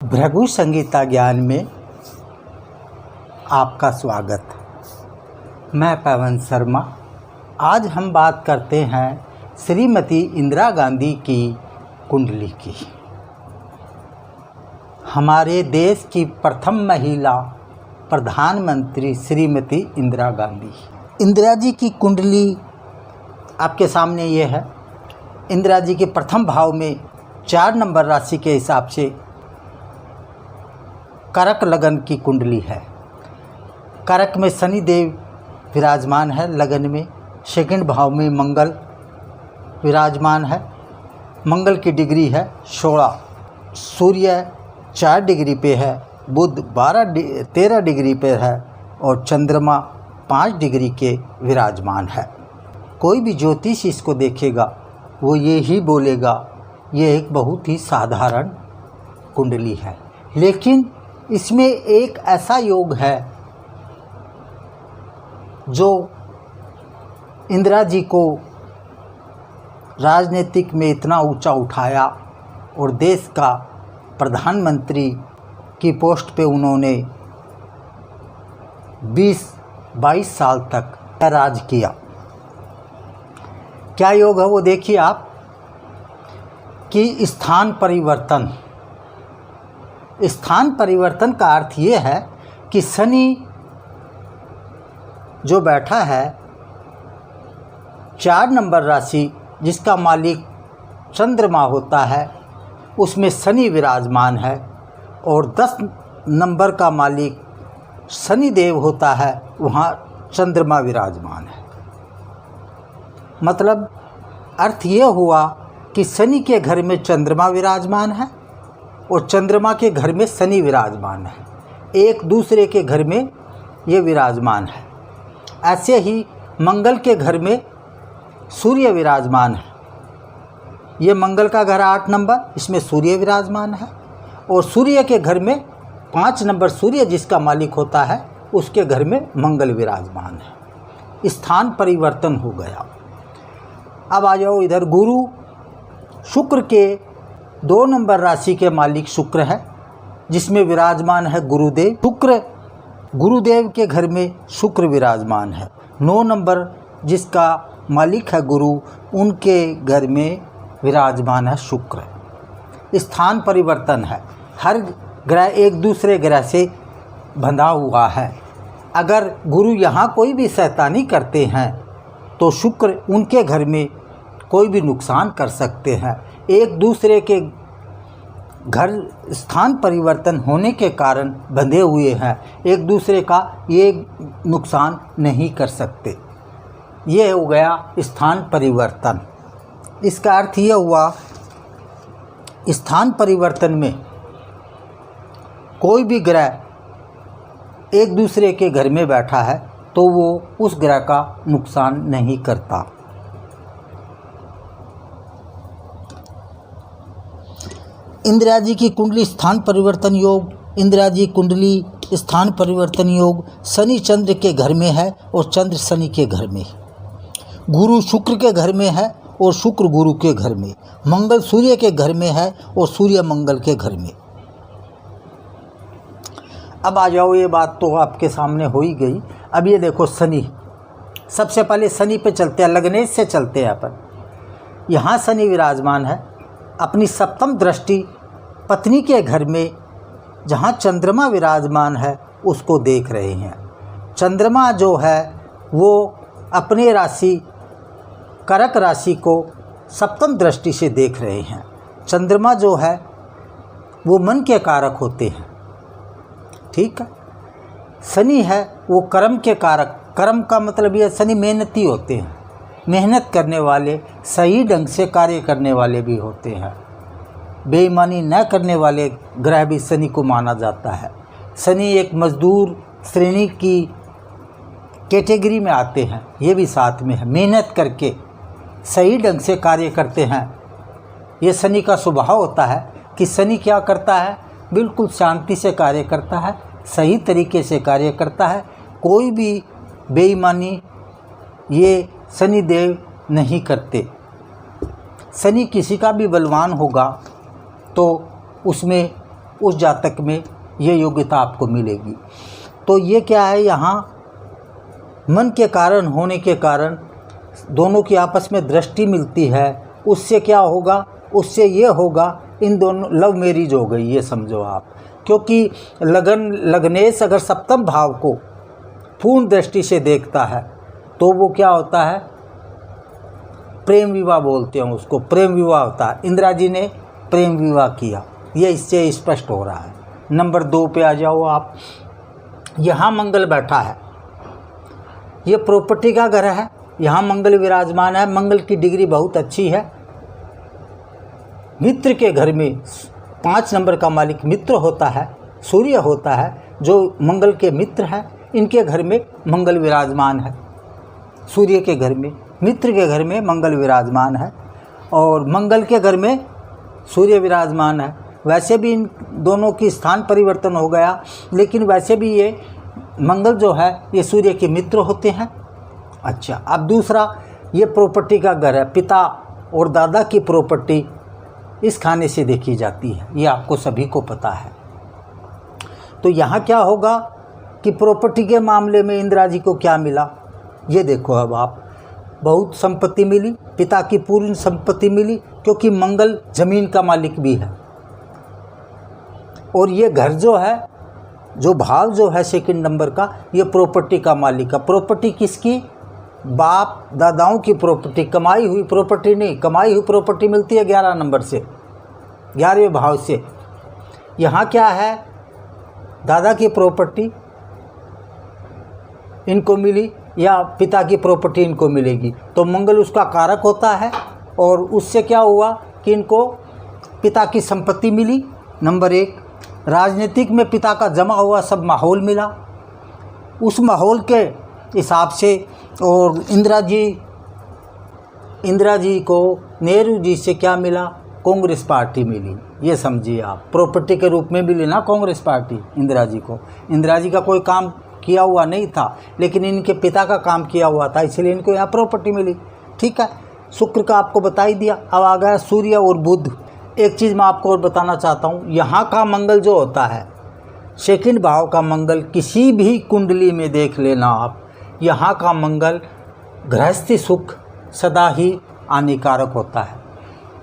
भृगु संगीता ज्ञान में आपका स्वागत। मैं पवन शर्मा। आज हम बात करते हैं श्रीमती इंदिरा गांधी की कुंडली की। हमारे देश की प्रथम महिला प्रधानमंत्री श्रीमती इंदिरा गांधी। इंदिरा जी की कुंडली आपके सामने ये है। इंदिरा जी के प्रथम भाव में 4 नंबर राशि के हिसाब से करक लगन की कुंडली है। करक में शनि देव विराजमान है लगन में। सेकंड भाव में मंगल विराजमान है। मंगल की डिग्री है 16। सूर्य 4 डिग्री पे है। बुध 13 डिग्री पे है और चंद्रमा 5 डिग्री के विराजमान है। कोई भी ज्योतिष इसको देखेगा वो ये ही बोलेगा ये एक बहुत ही साधारण कुंडली है, लेकिन इसमें एक ऐसा योग है जो इंदिरा जी को राजनीतिक में इतना ऊंचा उठाया और देश का प्रधानमंत्री की पोस्ट पे उन्होंने 20-22 साल तक राज किया। क्या योग है वो देखिए आप कि स्थान परिवर्तन। स्थान परिवर्तन का अर्थ ये है कि शनि जो बैठा है 4 नंबर राशि जिसका मालिक चंद्रमा होता है उसमें शनि विराजमान है और 10 नंबर का मालिक शनि देव होता है, वहाँ चंद्रमा विराजमान है। मतलब अर्थ ये हुआ कि शनि के घर में चंद्रमा विराजमान है और चंद्रमा के घर में शनि विराजमान है। एक दूसरे के घर में ये विराजमान है। ऐसे ही मंगल के घर में सूर्य विराजमान है। ये मंगल का घर 8 नंबर, इसमें सूर्य विराजमान है और सूर्य के घर में 5 नंबर सूर्य जिसका मालिक होता है उसके घर में मंगल विराजमान है। स्थान परिवर्तन हो गया। अब आ जाओ इधर गुरु। शुक्र के 2 नंबर राशि के मालिक शुक्र है जिसमें विराजमान है गुरुदेव। गुरुदेव के घर में शुक्र विराजमान है। 9 नंबर जिसका मालिक है गुरु, उनके घर में विराजमान है शुक्र। स्थान परिवर्तन है। हर ग्रह एक दूसरे ग्रह से बंधा हुआ है। अगर गुरु यहाँ कोई भी शैतानी करते हैं तो शुक्र उनके घर में कोई भी नुकसान कर सकते हैं। एक दूसरे के घर स्थान परिवर्तन होने के कारण बंधे हुए हैं, एक दूसरे का ये नुकसान नहीं कर सकते। ये हो गया स्थान परिवर्तन। इसका अर्थ ये हुआ स्थान परिवर्तन में कोई भी ग्रह एक दूसरे के घर में बैठा है तो वो उस ग्रह का नुकसान नहीं करता। इंदिरा जी की कुंडली स्थान परिवर्तन योग। इंदिरा जी कुंडली स्थान परिवर्तन योग शनि चंद्र के घर में है और चंद्र शनि के घर में। गुरु शुक्र के घर में है और शुक्र गुरु के घर में। मंगल सूर्य के घर में है और सूर्य मंगल के घर में। अब आ जाओ, ये बात तो आपके सामने हो ही गई। अब ये देखो शनि। सबसे पहले शनि पे चलते हैं, लग्नेश से चलते हैं अपन। यहाँ शनि विराजमान है। अपनी 7वीं दृष्टि पत्नी के घर में जहाँ चंद्रमा विराजमान है उसको देख रहे हैं। चंद्रमा जो है वो अपने राशि करक राशि को 7वीं दृष्टि से देख रहे हैं। चंद्रमा जो है वो मन के कारक होते हैं, ठीक है। शनि है वो कर्म के कारक। कर्म का मतलब ये शनि मेहनती होते हैं, मेहनत करने वाले, सही ढंग से कार्य करने वाले भी होते हैं। बेईमानी न करने वाले ग्रह भी शनि को माना जाता है। शनि एक मजदूर श्रेणी की कैटेगरी में आते हैं, ये भी साथ में है। मेहनत करके सही ढंग से कार्य करते हैं। ये शनि का स्वभाव होता है कि शनि क्या करता है, बिल्कुल शांति से कार्य करता है, सही तरीके से कार्य करता है। कोई भी बेईमानी ये शनि देव नहीं करते। शनि किसी का भी बलवान होगा तो उसमें उस जातक में ये योग्यता आपको मिलेगी। तो ये क्या है, यहाँ मन के कारण होने के कारण दोनों की आपस में दृष्टि मिलती है। उससे क्या होगा, उससे ये होगा, इन दोनों लव मैरिज हो गई, ये समझो आप। क्योंकि लग्नेश अगर सप्तम भाव को पूर्ण दृष्टि से देखता है तो वो क्या होता है, प्रेम विवाह बोलते हैं उसको, प्रेम विवाह होता है। इंदिरा जी ने प्रेम विवाह किया, ये इससे स्पष्ट हो रहा है। नंबर 2 पे आ जाओ आप। यहाँ मंगल बैठा है, ये प्रॉपर्टी का घर है, यहाँ मंगल विराजमान है। मंगल की डिग्री बहुत अच्छी है। मित्र के घर में 5 नंबर का मालिक मित्र होता है, सूर्य होता है जो मंगल के मित्र है। इनके घर में मंगल विराजमान है, सूर्य के घर में, मित्र के घर में मंगल विराजमान है और मंगल के घर में सूर्य विराजमान है। वैसे भी इन दोनों की स्थान परिवर्तन हो गया, लेकिन वैसे भी ये मंगल जो है ये सूर्य के मित्र होते हैं। अच्छा, अब दूसरा, ये प्रॉपर्टी का घर है, पिता और दादा की प्रॉपर्टी इस खाने से देखी जाती है, ये आपको सभी को पता है। तो यहाँ क्या होगा कि प्रॉपर्टी के मामले में इंदिरा जी को क्या मिला, ये देखो। अब आप, बहुत संपत्ति मिली, पिता की पूर्ण संपत्ति मिली, क्योंकि मंगल जमीन का मालिक भी है। और ये घर जो है, जो भाव जो है सेकंड नंबर का, ये प्रॉपर्टी का मालिक है। प्रॉपर्टी किसकी, बाप दादाओं की प्रॉपर्टी, कमाई हुई प्रॉपर्टी नहीं, कमाई हुई प्रॉपर्टी मिलती है 11 नंबर से, 11वें भाव से। यहाँ क्या है, दादा की प्रॉपर्टी इनको मिली या पिता की प्रॉपर्टी इनको मिलेगी, तो मंगल उसका कारक होता है। और उससे क्या हुआ कि इनको पिता की संपत्ति मिली, नंबर 1। राजनीतिक में पिता का जमा हुआ सब माहौल मिला, उस माहौल के हिसाब से। और इंदिरा जी को नेहरू जी से क्या मिला, कांग्रेस पार्टी मिली, ये समझिए आप। प्रॉपर्टी के रूप में मिली ना कांग्रेस पार्टी इंदिरा जी को। इंदिरा जी का कोई काम किया हुआ नहीं था, लेकिन इनके पिता का काम किया हुआ था, इसलिए इनको यहाँ प्रॉपर्टी मिली। ठीक है, शुक्र का आपको बता ही दिया। अब आ गया सूर्य और बुध। एक चीज़ मैं आपको और बताना चाहता हूँ, यहाँ का मंगल जो होता है, सेकंड भाव का मंगल, किसी भी कुंडली में देख लेना आप, यहाँ का मंगल गृहस्थी सुख सदा ही हानिकारक होता है।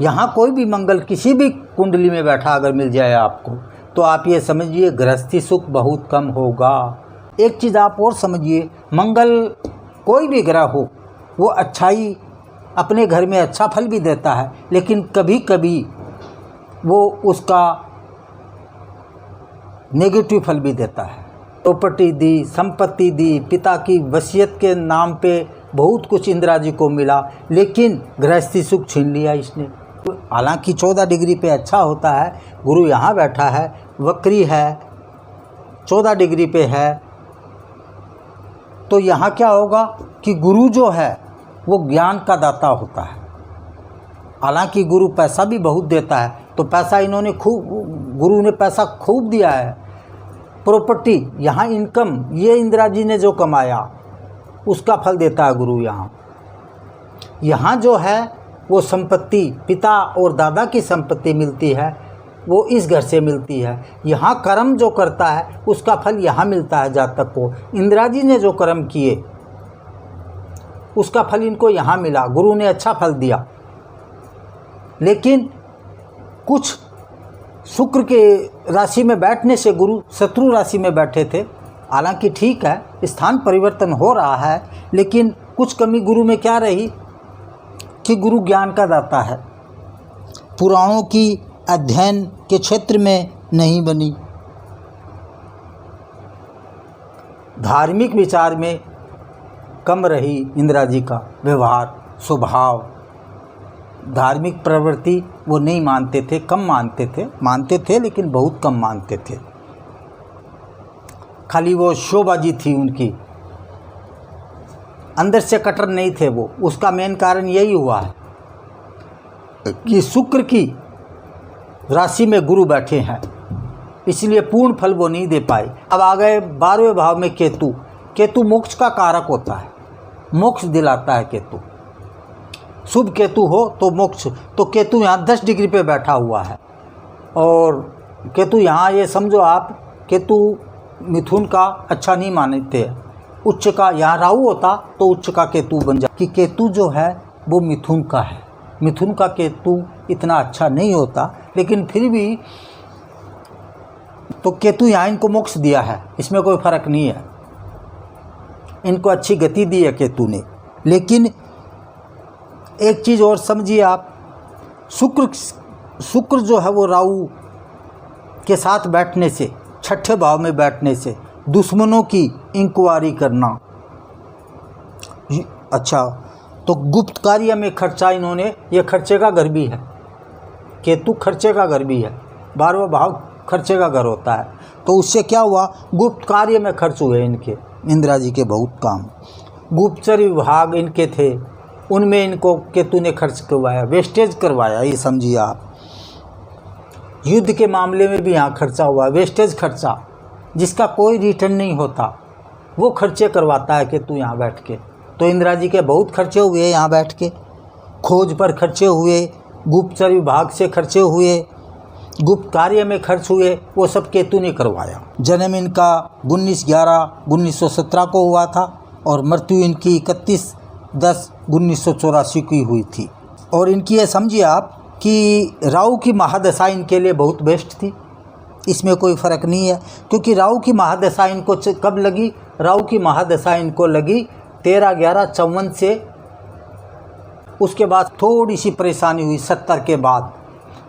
यहाँ कोई भी मंगल किसी भी कुंडली में बैठा अगर मिल जाए आपको, तो आप ये समझिए गृहस्थी सुख बहुत कम होगा। एक चीज़ आप और समझिए, मंगल कोई भी ग्रह हो, वो अच्छाई अपने घर में अच्छा फल भी देता है, लेकिन कभी कभी वो उसका नेगेटिव फल भी देता है। प्रॉपर्टी दी, संपत्ति दी, पिता की वसीयत के नाम पे बहुत कुछ इंदिरा जी को मिला, लेकिन गृहस्थी सुख छीन लिया इसने। हालांकि 14 डिग्री पे अच्छा होता है, गुरु यहाँ बैठा है, वक्री है, 14 डिग्री पे है। तो यहाँ क्या होगा कि गुरु जो है वो ज्ञान का दाता होता है। हालांकि गुरु पैसा भी बहुत देता है, तो पैसा इन्होंने खूब, गुरु ने पैसा खूब दिया है। प्रॉपर्टी यहाँ इनकम, ये इंदिरा जी ने जो कमाया उसका फल देता है गुरु। यहाँ जो है वो संपत्ति, पिता और दादा की संपत्ति मिलती है, वो इस घर से मिलती है। यहाँ कर्म जो करता है उसका फल यहाँ मिलता है जातक को। इंदिरा जी ने जो कर्म किए उसका फल इनको यहाँ मिला, गुरु ने अच्छा फल दिया। लेकिन कुछ शुक्र के राशि में बैठने से गुरु शत्रु राशि में बैठे थे। हालांकि ठीक है, स्थान परिवर्तन हो रहा है, लेकिन कुछ कमी गुरु में क्या रही कि गुरु ज्ञान का दाता है, पुराणों की अध्ययन के क्षेत्र में नहीं बनी, धार्मिक विचार में कम रही इंदिरा जी का व्यवहार, स्वभाव, धार्मिक प्रवृत्ति वो नहीं मानते थे, कम मानते थे लेकिन बहुत कम मानते थे। खाली वो शोबाजी थी उनकी, अंदर से कट्टर नहीं थे वो। उसका मेन कारण यही हुआ है कि शुक्र की राशि में गुरु बैठे हैं, इसलिए पूर्ण फल वो नहीं दे पाए। अब आ गए 12वें भाव में केतु। केतु मोक्ष का कारक होता है, मोक्ष दिलाता है केतु। शुभ केतु हो तो मोक्ष। तो केतु यहाँ 10 डिग्री पे बैठा हुआ है और केतु यहाँ ये समझो आप, केतु मिथुन का अच्छा नहीं मानते हैं, उच्च का यहाँ राहु होता तो उच्च का केतु बन जाता, कि केतु जो है वो मिथुन का है। मिथुन का केतु इतना अच्छा नहीं होता, लेकिन फिर भी तो केतु यहाँ इनको मोक्ष दिया है, इसमें कोई फर्क नहीं है, इनको अच्छी गति दी है केतु ने। लेकिन एक चीज़ और समझिए आप, शुक्र जो है वो राहु के साथ बैठने से, छठे भाव में बैठने से दुश्मनों की इंक्वायरी करना। अच्छा, तो गुप्त कार्य में खर्चा इन्होंने, ये खर्चे का घर भी है, केतु खर्चे का घर भी है, 12वां भाव खर्चे का घर होता है। तो उससे क्या हुआ, गुप्त कार्य में खर्च हुए इनके, इंदिरा जी के बहुत काम। गुप्तचर विभाग इनके थे, उनमें इनको केतु ने खर्च करवाया, वेस्टेज करवाया, ये समझिए आप। युद्ध के मामले में भी यहाँ खर्चा हुआ, वेस्टेज खर्चा जिसका कोई रिटर्न नहीं होता, वो खर्चे करवाता है केतु यहाँ बैठ के। तो इंदिरा जी के बहुत खर्चे हुए यहाँ बैठ के, खोज पर खर्चे हुए, गुप्तचर विभाग से खर्चे हुए, गुप्त कार्य में खर्च हुए, वो सब केतु ने करवाया। जन्म इनका 19/11/1917 को हुआ था और मृत्यु इनकी 31/10/1984 की हुई थी। और इनकी ये समझिए आप कि राहु की महादशा इनके लिए बहुत बेस्ट थी, इसमें कोई फ़र्क नहीं है, क्योंकि राहु की महादशा इनको कब लगी, राहु की महादशा इनको लगी 13/11/54 से। उसके बाद थोड़ी सी परेशानी हुई 70 के बाद।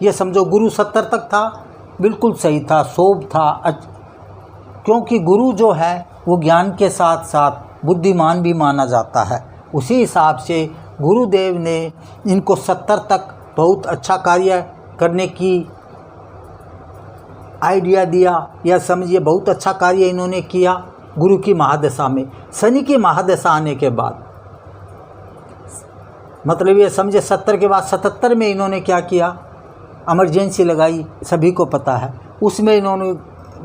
ये समझो गुरु 70 तक था, बिल्कुल सही था, शोभ था, क्योंकि गुरु जो है वो ज्ञान के साथ साथ बुद्धिमान भी माना जाता है। उसी हिसाब से गुरुदेव ने इनको 70 तक बहुत अच्छा कार्य करने की आइडिया दिया, या समझिए बहुत अच्छा कार्य इन्होंने किया गुरु की महादशा में। शनि की महादशा आने के बाद, मतलब ये समझे 70 के बाद 77 में इन्होंने क्या किया, इमरजेंसी लगाई, सभी को पता है, उसमें इन्होंने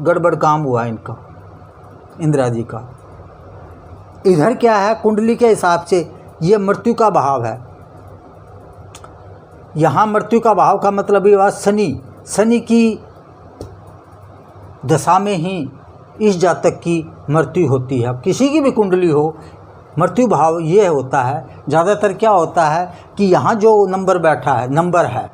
गड़बड़ काम हुआ इनका, इंदिरा जी का। इधर क्या है, कुंडली के हिसाब से ये मृत्यु का भाव है, यहाँ मृत्यु का भाव का मतलब ये हुआ शनि की दशा में ही इस जातक की मृत्यु होती है। अब किसी की भी कुंडली हो, मृत्यु भाव ये होता है, ज़्यादातर क्या होता है कि यहाँ जो नंबर बैठा है, नंबर है,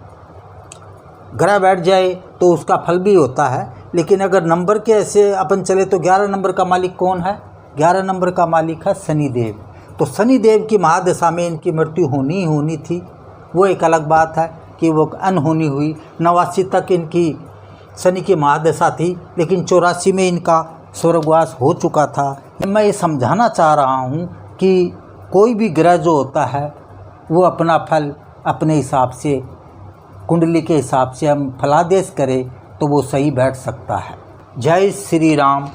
ग्रह बैठ जाए तो उसका फल भी होता है। लेकिन अगर नंबर के ऐसे अपन चले तो 11 नंबर का मालिक कौन है, 11 नंबर का मालिक है शनिदेव। तो शनिदेव की महादशा में इनकी मृत्यु होनी थी, वो एक अलग बात है कि वो अनहोनी हुई। 89 तक इनकी शनि की महादशा थी, लेकिन 84 में इनका स्वर्गवास हो चुका था। मैं ये समझाना चाह रहा हूँ कि कोई भी ग्रह जो होता है वो अपना फल अपने हिसाब से, कुंडली के हिसाब से हम फलादेश करें तो वो सही बैठ सकता है। जय श्री राम।